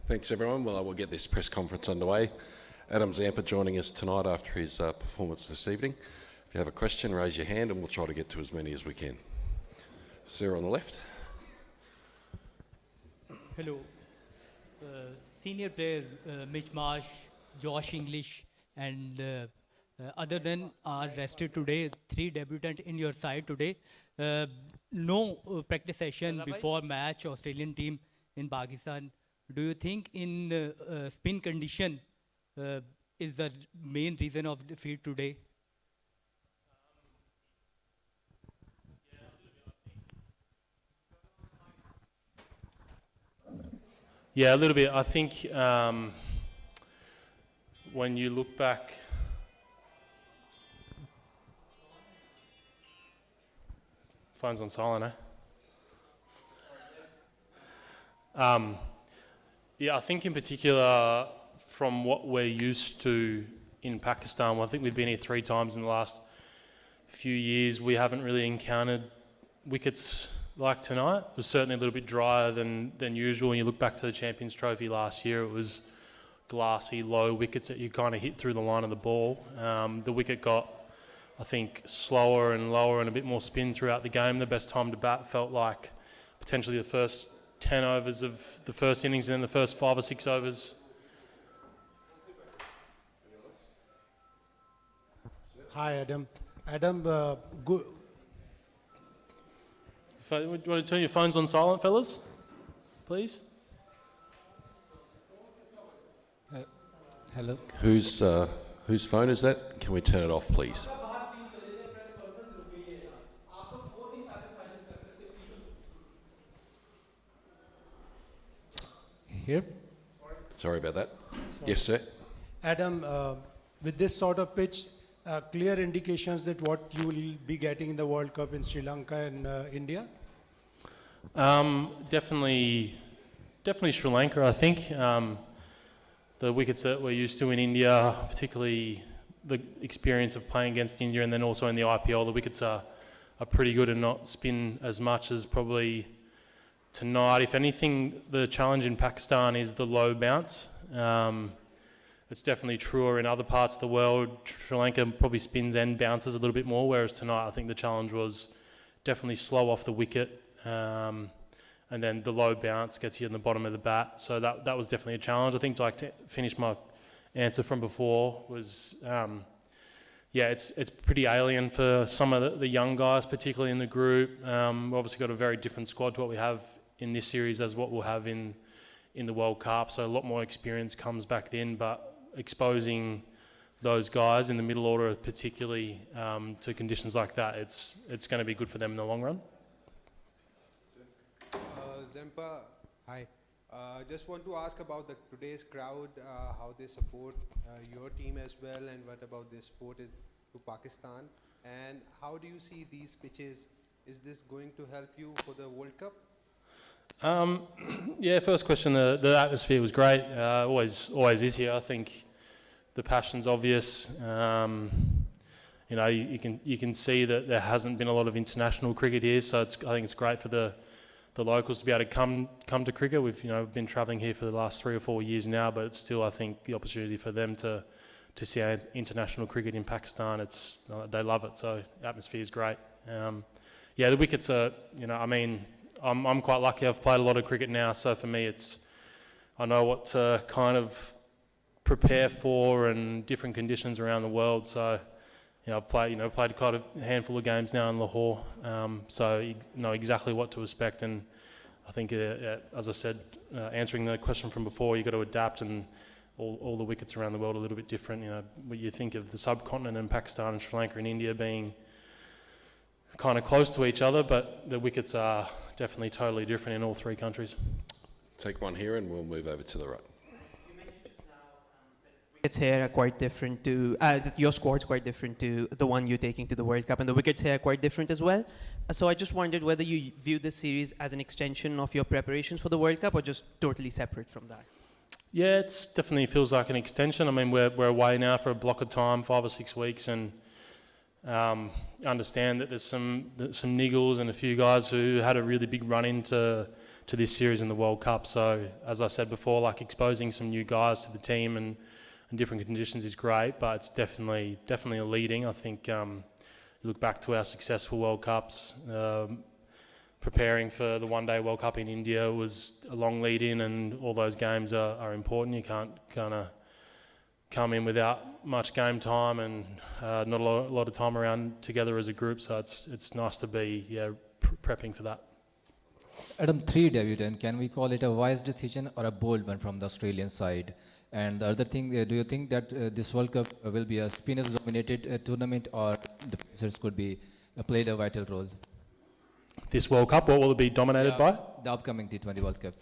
Thanks everyone. Well, I will get this press conference underway. Adam Zampa joining us tonight after his performance this evening. If you have a question, raise your hand and we'll try to get to as many as we can. Sir on the left. Hello. Senior player Mitch Marsh, Josh English and other than are rested today. 3 debutants in your side today. No practice session before match Australian team in Pakistan. Do you think in spin condition is the main reason of defeat today? Yeah, a little bit. I think when you look back, phone's on silent, eh? Yeah, I think in particular from what we're used to in Pakistan, well, I think we've been here 3 times in the last few years. We haven't really encountered wickets like tonight. It was certainly a little bit drier than usual. When you look back to the Champions Trophy last year, it was glassy, low wickets that you kind of hit through the line of the ball. The wicket got, I think, slower and lower and a bit more spin throughout the game. The best time to bat felt like potentially the first 10 overs of the first innings and then the first 5 or 6 overs. Hi, Adam. Adam, good. Do you want to turn your phones on silent, fellas? Please. Hello. Whose phone is that? Can we turn it off, please? Here? Sorry about that. Yes, sir. Adam, with this sort of pitch, clear indications that what you will be getting in the World Cup in Sri Lanka and India? Definitely Sri Lanka, I think. The wickets that we're used to in India, particularly the experience of playing against India and then also in the IPL, the wickets are pretty good and not spin as much as probably tonight. If anything, the challenge in Pakistan is the low bounce. It's definitely truer in other parts of the world. Sri Lanka probably spins and bounces a little bit more, whereas tonight I think the challenge was definitely slow off the wicket, and then the low bounce gets you in the bottom of the bat. So that was definitely a challenge. I think, like, to finish my answer from before was, yeah, it's pretty alien for some of the young guys, particularly in the group. We've obviously got a very different squad to what we have in this series as what we'll have in the World Cup. So a lot more experience comes back then, but exposing those guys in the middle order, particularly to conditions like that, it's going to be good for them in the long run. Zampa, hi. Just want to ask about today's crowd, how they support your team as well, and what about their support to Pakistan, and how do you see these pitches? Is this going to help you for the World Cup? Yeah, first question, the atmosphere was great. Always is here. I think the passion's obvious. You know, you can see that there hasn't been a lot of international cricket here, so I think it's great for the locals to be able to come to cricket. We've been travelling here for the last 3 or 4 years now, but it's still, I think, the opportunity for them to see our international cricket in Pakistan. They love it, so the atmosphere is great. Yeah, the wickets are, I'm quite lucky. I've played a lot of cricket now, so for me I know what to kind of prepare for and different conditions around the world. So I've played quite a handful of games now in Lahore, so you know exactly what to expect. And I think, as I said, answering the question from before, you've got to adapt, and all the wickets around the world are a little bit different. What you think of the subcontinent and Pakistan and Sri Lanka and India being kind of close to each other, but the wickets are definitely totally different in all 3 countries. Take one here and we'll move over to the right. Wickets here are quite different to your squad's quite different to the one you're taking to the World Cup, and the wickets here are quite different as well. So I just wondered whether you view this series as an extension of your preparations for the World Cup or just totally separate from that. Yeah, it definitely feels like an extension. I mean, we're away now for a block of time, 5 or 6 weeks, and understand that there's some niggles and a few guys who had a really big run into to this series in the World Cup. So as I said before, like exposing some new guys to the team and different conditions is great, but it's definitely a leading. I think you look back to our successful World Cups, preparing for the one-day World Cup in India was a long lead-in, and all those games are important. You can't kind of come in without much game time and not a lot of time around together as a group, so it's nice to be prepping for that. Adam, 3 debutant, can we call it a wise decision or a bold one from the Australian side? And the other thing, do you think that this World Cup will be a spinners-dominated tournament, or the pacers could be played a vital role? This World Cup, what will it be dominated by? The upcoming T20 World Cup.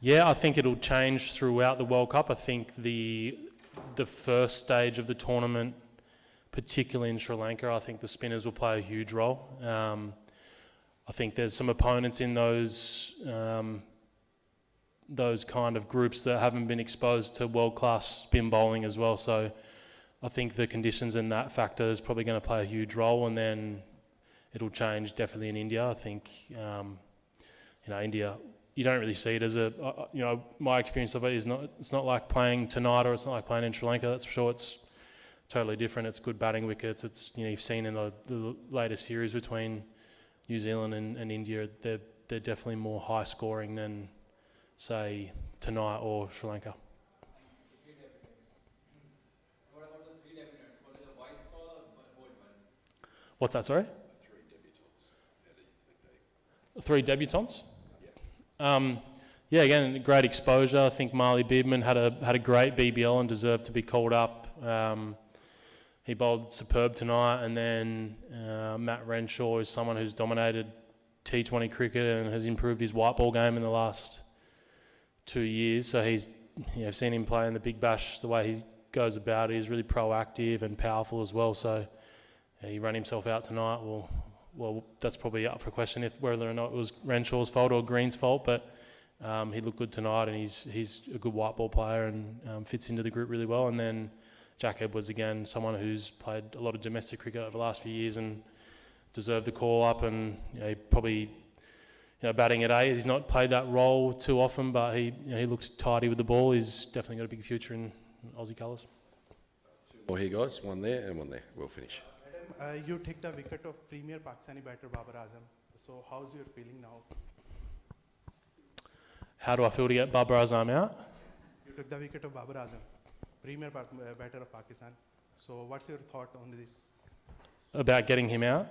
I think it'll change throughout the World Cup. I think the first stage of the tournament, particularly in Sri Lanka, I think the spinners will play a huge role. I think there's some opponents in those kind of groups that haven't been exposed to world-class spin bowling as well. So I think the conditions in that factor is probably going to play a huge role, and then it'll change definitely in India. I think, India, you don't really see it as my experience of it is it's not like playing tonight, or it's not like playing in Sri Lanka, that's for sure. It's totally different. It's good batting wickets. It's, you've seen in the latest series between New Zealand and India, they're definitely more high scoring than, say, tonight or Sri Lanka. What about the 3 debutants? Was it a wise call or a bold one? What's that, sorry? 3 debutants? Again, great exposure. I think Marley Biedman had a great BBL and deserved to be called up. He bowled superb tonight, and then Matt Renshaw is someone who's dominated T20 cricket and has improved his white ball game in the last 2 years. So I've seen him play in the Big Bash. The way he goes about it, he's really proactive and powerful as well. So he ran himself out tonight. Well, that's probably up for question whether or not it was Renshaw's fault or Green's fault, but he looked good tonight, and he's a good white ball player and fits into the group really well. And then Jack Edwards, again, someone who's played a lot of domestic cricket over the last few years and deserved the call up, and he probably batting at 8. He's not played that role too often, but he looks tidy with the ball. He's definitely got a big future in Aussie colours. 2 more here, guys. 1 there and 1 there. We'll finish. Madam, you take the wicket of premier Pakistani batter Babar Azam. So how's your feeling now? How do I feel to get Babar Azam out? You took the wicket of Babar Azam, premier batter of Pakistan. So what's your thought on this? About getting him out?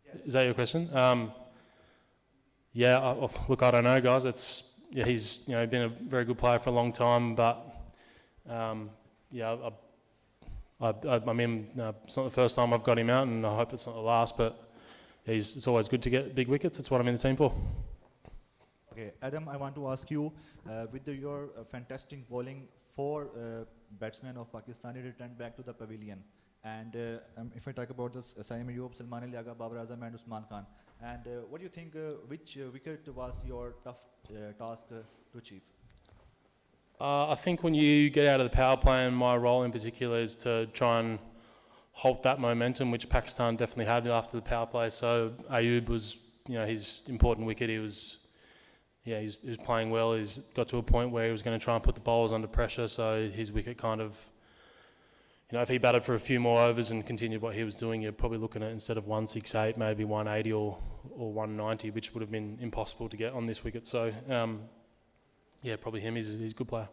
Yes. Is that your question? Look, I don't know, guys. He's been a very good player for a long time, but it's not the first time I've got him out, and I hope it's not the last. But it's always good to get big wickets. That's what I'm in the team for. Okay, Adam, I want to ask you, with your fantastic bowling, 4 batsmen of Pakistani returned back to the pavilion. And if I talk about this, Saim Ayub, Salman Ali Agha, Babar Azam and Usman Khan. And what do you think, which wicket was your tough task to achieve? I think when you get out of the power play, and my role in particular is to try and halt that momentum, which Pakistan definitely had after the power play. So Ayub was, his important wicket. He was playing well. He's got to a point where he was going to try and put the bowlers under pressure. So his wicket kind of, if he batted for a few more overs and continued what he was doing, you're probably looking at, instead of 168, maybe 180 or 190, which would have been impossible to get on this wicket. So, probably him. He's a good player.